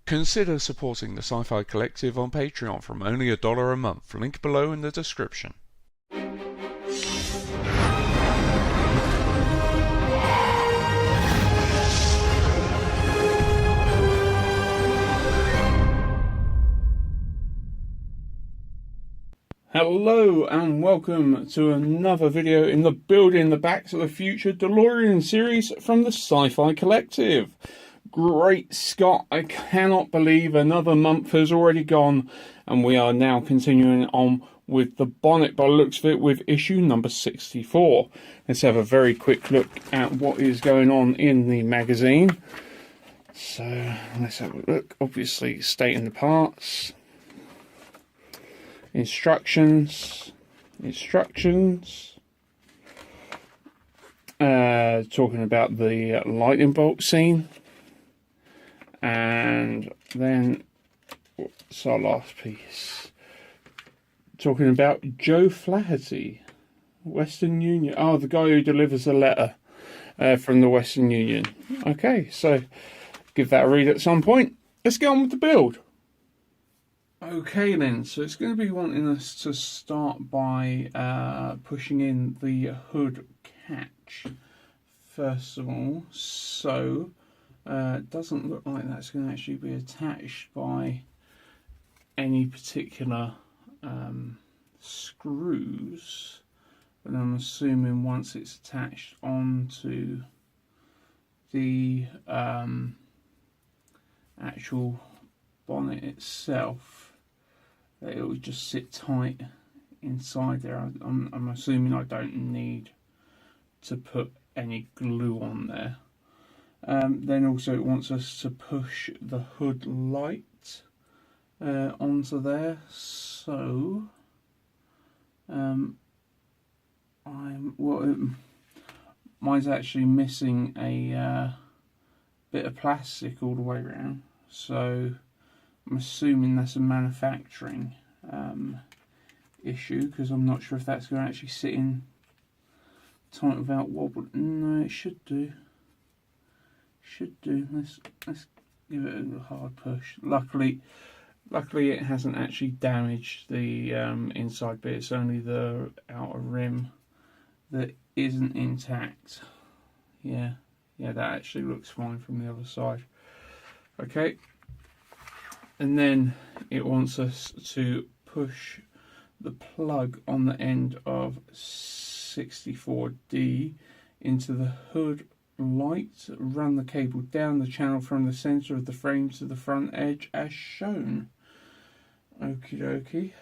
Consider supporting the Sci-Fi Collective on Patreon from only $1 a month. Link below in the description. Hello and welcome to another video in the Building the Back to the Future Delorean series from the Sci-Fi Collective. Great Scott, I cannot believe another month has already gone and we are now continuing on with the bonnet by the looks of it with issue number 64. Let's have a very quick look at what is going on in the magazine. So let's have a look, obviously stating the parts. Instructions, talking about the lightning bolt scene, and then what's our last piece? Talking about Joe Flaherty, Western Union. Oh, the guy who delivers the letter from the Western Union. Okay, so give that a read at some point. Let's get on with the build. Okay then, so it's going to be wanting us to start by pushing in the hood catch first of all. So it doesn't look like that's going to actually be attached by any particular screws, but I'm assuming once it's attached onto the actual bonnet itself, it will just sit tight inside there. I'm assuming I don't need to put any glue on there. Then also it wants us to push the hood light onto there. So mine's actually missing a bit of plastic all the way around. So I'm assuming that's a manufacturing issue, because I'm not sure if that's going to actually sit in tight without wobble. No, it should do. Should do. Let's give it a hard push. Luckily it hasn't actually damaged the inside bit. It's only the outer rim that isn't intact. Yeah, that actually looks fine from the other side. Okay. And then it wants us to push the plug on the end of 64D into the hood light, run the cable down the channel from the center of the frame to the front edge as shown. Okie dokie.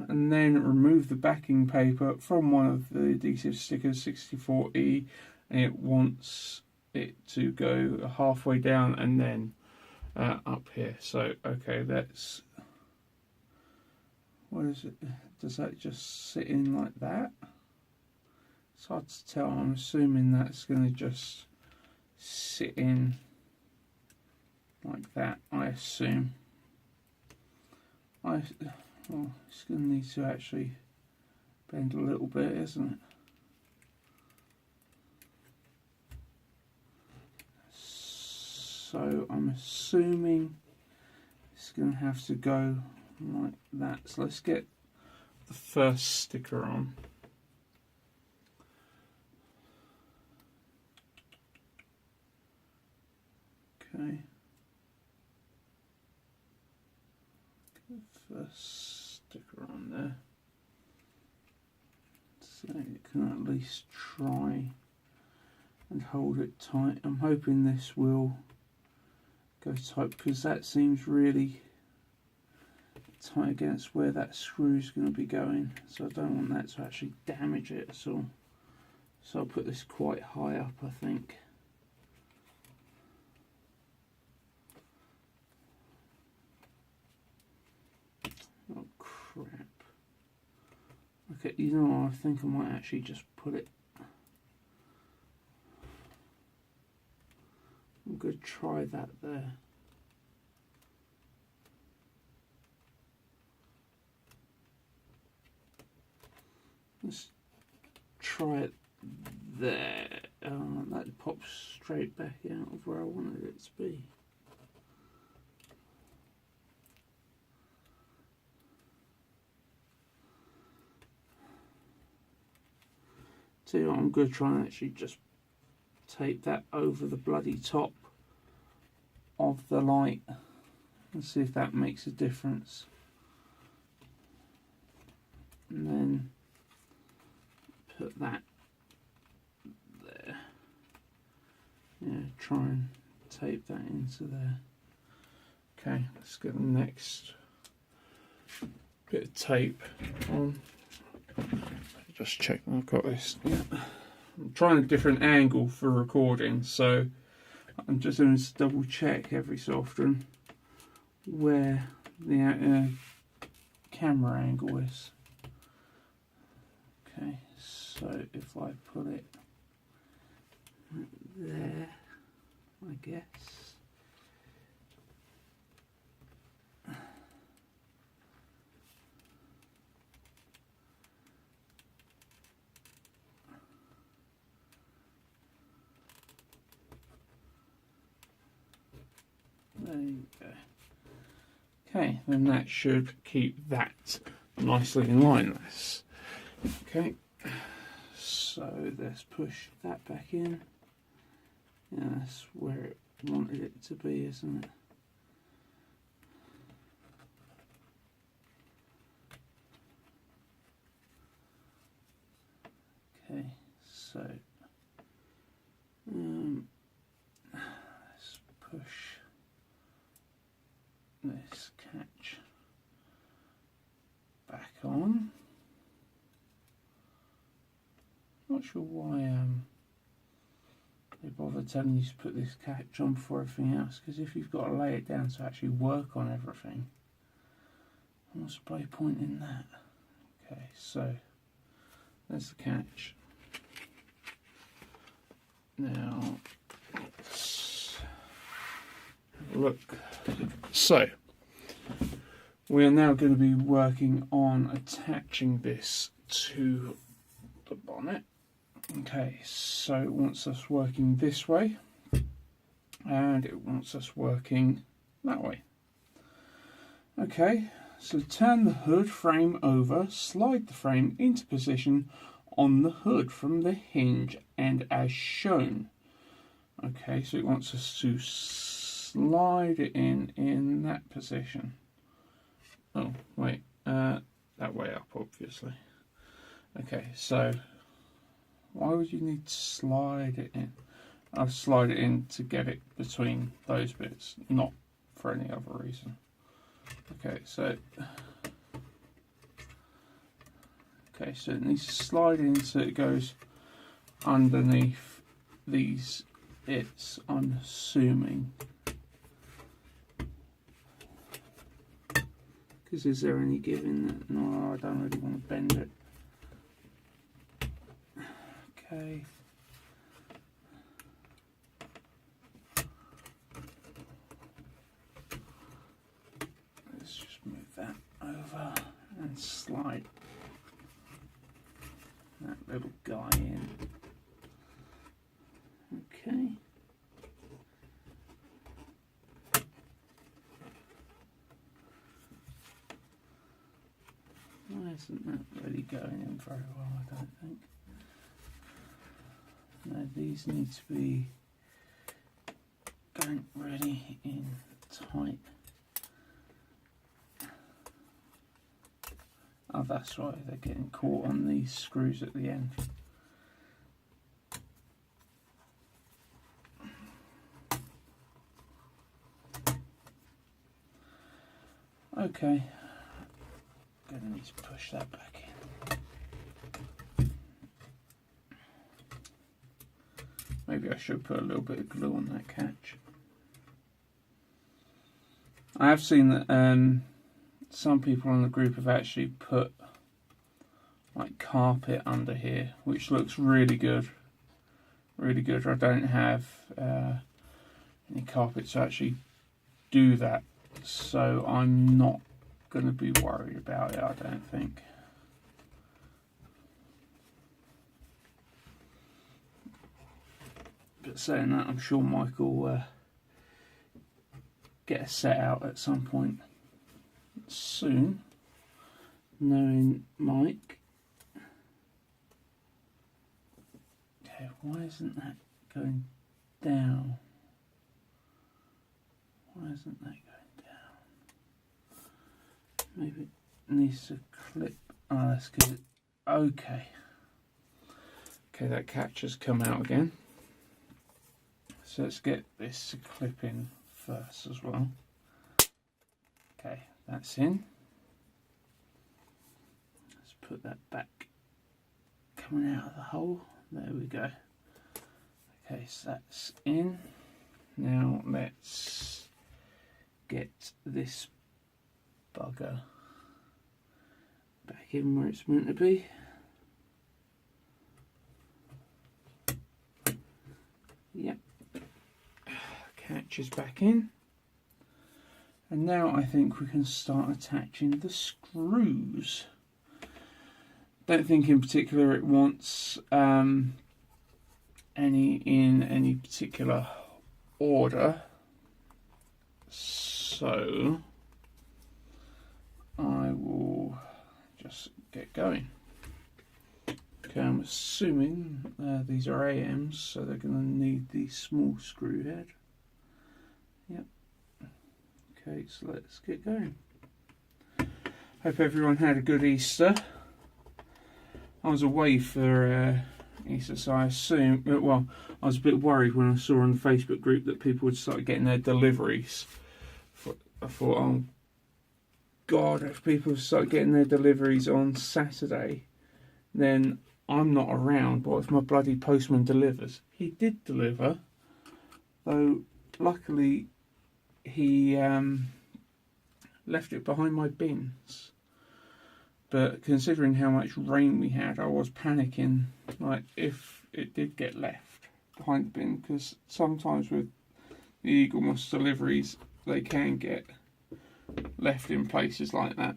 And then remove the backing paper from one of the adhesive stickers, 64E, and it wants it to go halfway down and then up here. So okay, that's, what is it? Does that just sit in like that? It's hard to tell. I'm assuming that's going to just sit in like that, I assume. It's going to need to actually bend a little bit, isn't it? So I'm assuming it's going to have to go like that. So let's get the first sticker on. Okay. Get the first sticker on there. So you can at least try and hold it tight. I'm hoping this will go tight, because that seems really tight against where that screw is going to be going, so I don't want that to actually damage it at all. So I'll put this quite high up, I think. Oh crap. Okay, you know what, I think I might actually just put it, I'm going to try that there. Let's try it there. That pops straight back out of where I wanted it to be. tell you what, I'm going to try and actually just tape that over the bloody top of the light and see if that makes a difference. And then put that there. Yeah, try and tape that into there. Okay, let's get the next bit of tape on. Just check I've got this. Yeah. I'm trying a different angle for recording, so I'm just going to double check every so often where the camera angle is. Okay, so if I put it there, I guess. There you go. Okay, then that should keep that nicely in line. Okay, so let's push that back in. Yeah, that's where it wanted it to be, isn't it? Okay, so let's push this catch back on. Not sure why they bother telling you to put this catch on before everything else, because if you've got to lay it down to actually work on everything, what's the bloody point in that? Okay, so there's the catch. Now let's have a look. So we are now going to be working on attaching this to the bonnet. Okay, so it wants us working this way and it wants us working that way. Okay, so turn the hood frame over, slide the frame into position on the hood from the hinge and as shown. Okay, so it wants us to slide it in that position. Oh, wait, that way up, obviously. Okay, so why would you need to slide it in? I'll slide it in to get it between those bits, not for any other reason. Okay, so it needs to slide in so it goes underneath these bits, I'm assuming. Because is there any give in that? No, I don't really want to bend it. Okay. Let's just move that over and slide that little guy in. Okay. Why isn't that really going in very well, I don't think. No, these need to be going really in tight. Oh, that's why they're getting caught on these screws at the end. Okay, gonna need to push that back in. Maybe I should put a little bit of glue on that catch. I have seen that some people in the group have actually put like carpet under here, which looks really good. Really good. I don't have any carpet to actually do that, so I'm not going to be worried about it, I don't think. But saying that, I'm sure Mike will get a set out at some point soon, knowing Mike. Why isn't that going down? Why isn't that going down? Maybe it needs to clip. Oh, that's good. Okay. Okay, that catch has come out again. So let's get this to clip in first as well. Okay, that's in. Let's put that back, coming out of the hole. There we go. Okay, so that's in. Now let's get this bugger back in where it's meant to be. Yep. Catch is back in. And now I think we can start attaching the screws. Don't think in particular it wants any in any particular order. So I will just get going. Okay, I'm assuming these are AMs, so they're going to need the small screw head. Yep. Okay, so let's get going. Hope everyone had a good Easter. I was away for Easter, so I assume, well, I was a bit worried when I saw on the Facebook group that people would start getting their deliveries. I thought, oh God, if people start getting their deliveries on Saturday, then I'm not around. What if my bloody postman delivers? He did deliver, though luckily he left it behind my bins. But considering how much rain we had, I was panicking, like, if it did get left behind the bin, because sometimes with the Eaglemoss deliveries, they can get left in places like that.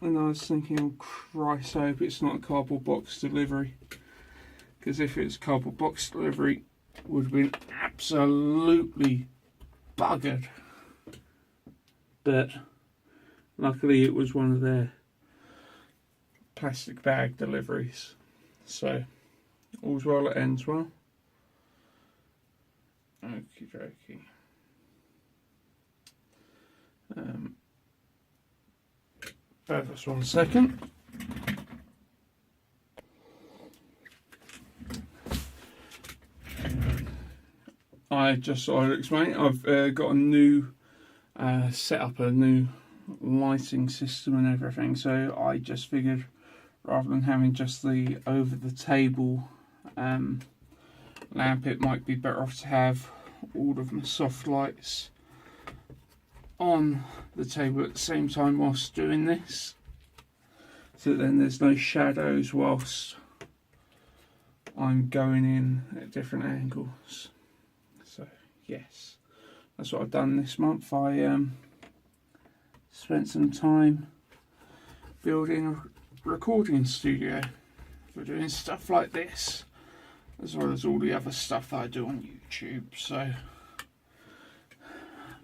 And I was thinking, oh Christ, I hope it's not a cardboard box delivery, because if it's cardboard box delivery, it would have been absolutely buggered. But luckily it was one of their plastic bag deliveries, so all's well that ends well. Okie dokie. Bear with us 1 second. I just thought I'd explain. I've got a new set up, a new lighting system and everything, so I just figured rather than having just the over the table lamp, it might be better off to have all of my soft lights on the table at the same time whilst doing this, so then there's no shadows whilst I'm going in at different angles. So yes, that's what I've done this month. I spent some time building a recording studio for doing stuff like this, as well as all the other stuff that I do on YouTube. So,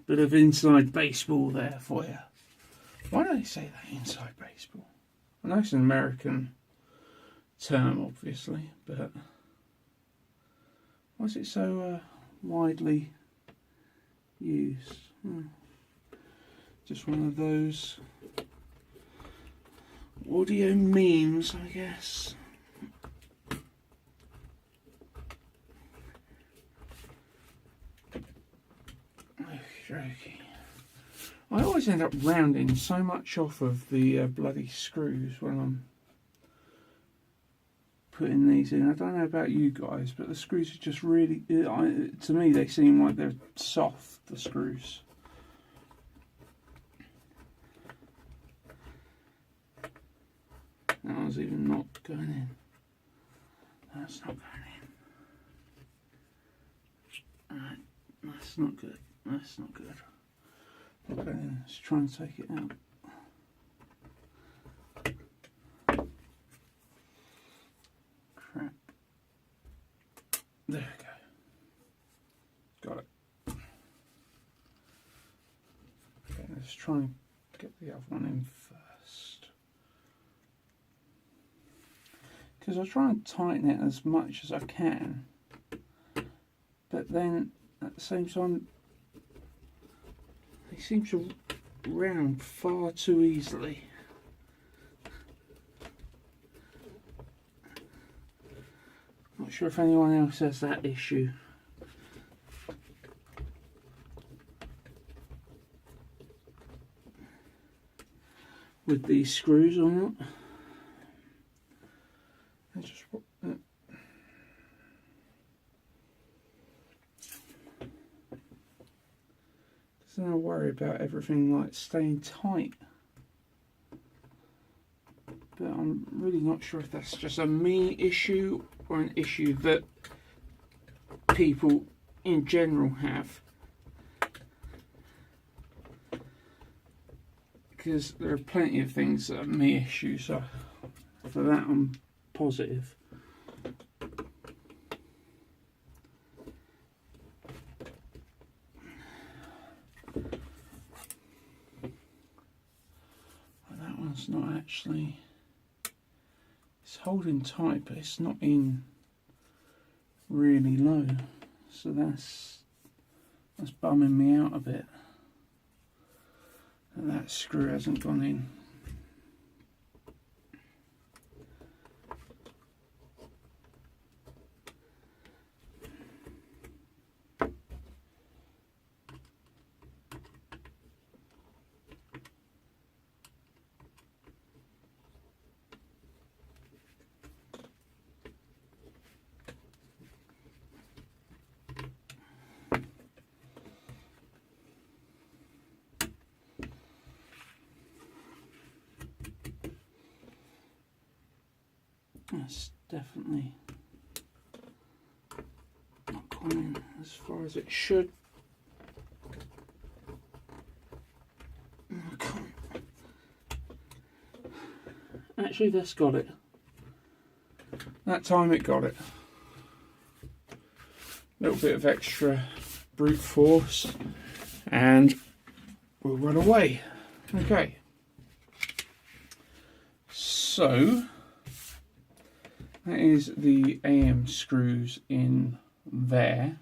bit of inside baseball there for you. Why do they say that, inside baseball? I know it's an American term, obviously, but why is it so widely used? Just one of those audio memes, I guess. Okay. I always end up rounding so much off of the bloody screws when I'm putting these in. I don't know about you guys, but the screws are just really, to me, they seem like they're soft, the screws. That one's even not going in. That's not going in. Alright, that's not good. That's not good. Okay, let's try and take it out. Crap. There we go. Got it. Okay, let's try and get the other one in first. because I try and tighten it as much as I can, but then at the same time they seem to round far too easily. Not sure if anyone else has that issue. With these screws or not. Doesn't worry about everything like staying tight. But I'm really not sure if that's just a me issue or an issue that people in general have. Because there are plenty of things that are me issues, so for that I'm positive. That one's not actually, it's holding tight, but it's not in really low, so that's bumming me out a bit. That screw hasn't gone in. That's definitely not going as far as it should. Actually, that's got it. That time it got it. A little bit of extra brute force and we'll run away. Okay. So that is the AM screws in there.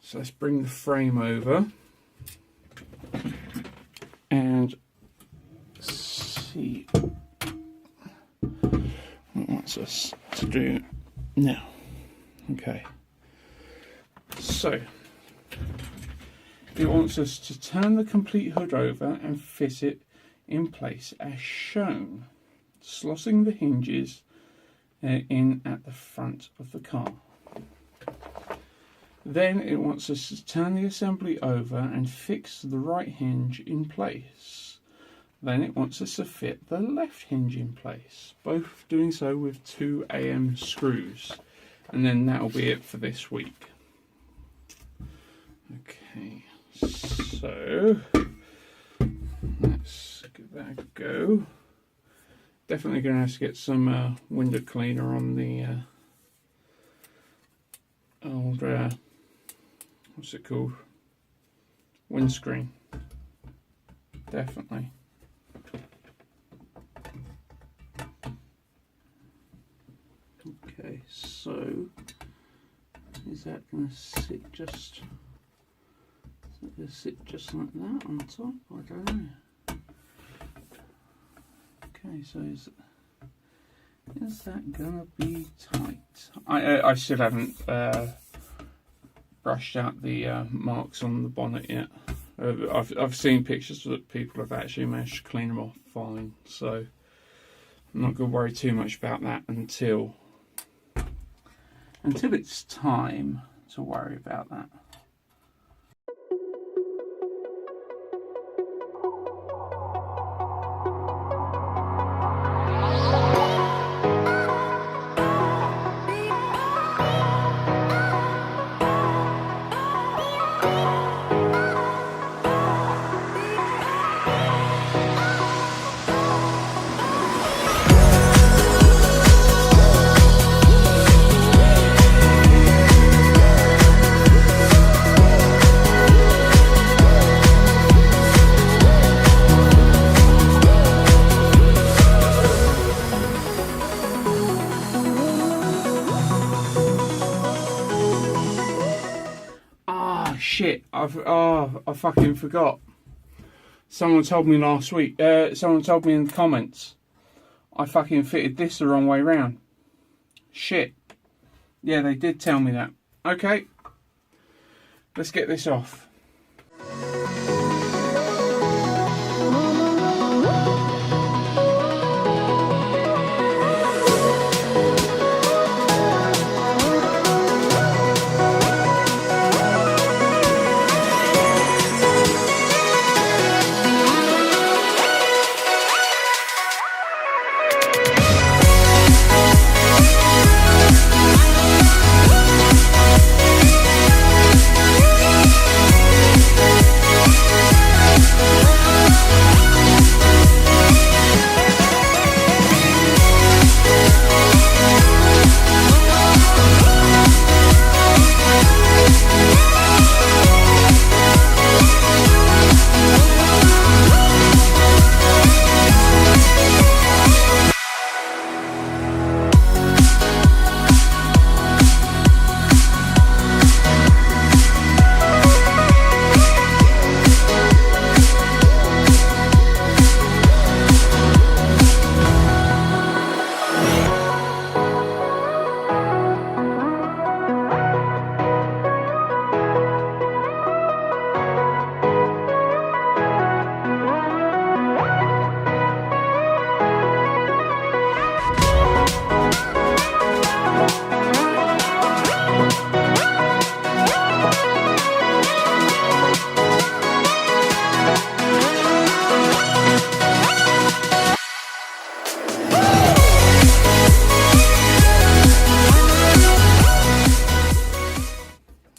So let's bring the frame over and see what it wants us to do now. Okay. So it wants us to turn the complete hood over and fit it in place as shown, slotting the hinges in at the front of the car. Then it wants us to turn the assembly over and fix the right hinge in place. Then it wants us to fit the left hinge in place, both doing so with 2 AM screws. And then that'll be it for this week. Okay, so let's give that a go. Definitely going to have to get some window cleaner on the old, what's it called? Windscreen. Definitely. Okay, so is that going to sit just? Is that going to sit just like that on top? I don't know. Okay, so is that gonna be tight? I still haven't brushed out the marks on the bonnet yet. I've seen pictures that people have actually managed to clean them off fine, so I'm not going to worry too much about that until it's time to worry about that. I fucking forgot. Someone told me last week. Someone told me in the comments. I fucking fitted this the wrong way round. Shit. Yeah, they did tell me that. Okay. Let's get this off.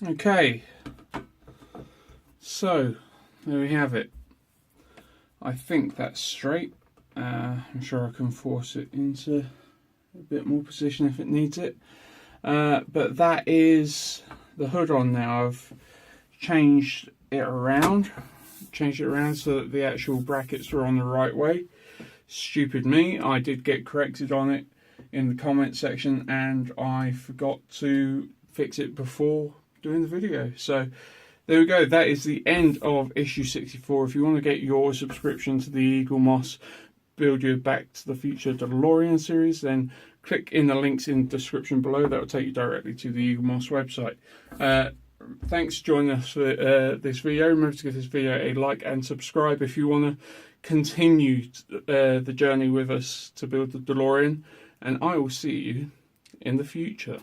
Okay, so there we have it. I think that's straight. I'm sure I can force it into a bit more position if it needs it. But that is the hood on now. I've changed it around so that the actual brackets are on the right way. Stupid me, I did get corrected on it in the comment section and I forgot to fix it before doing the video. So there we go, that is the end of issue 64. If you want to get your subscription to the Eaglemoss Build Your Back to the Future Delorean series, then click in the links in the description below. That will take you directly to the Eaglemoss website. Thanks for joining us for this video. Remember to give this video a like and subscribe if you want to continue the journey with us to build the DeLorean, and I will see you in the future.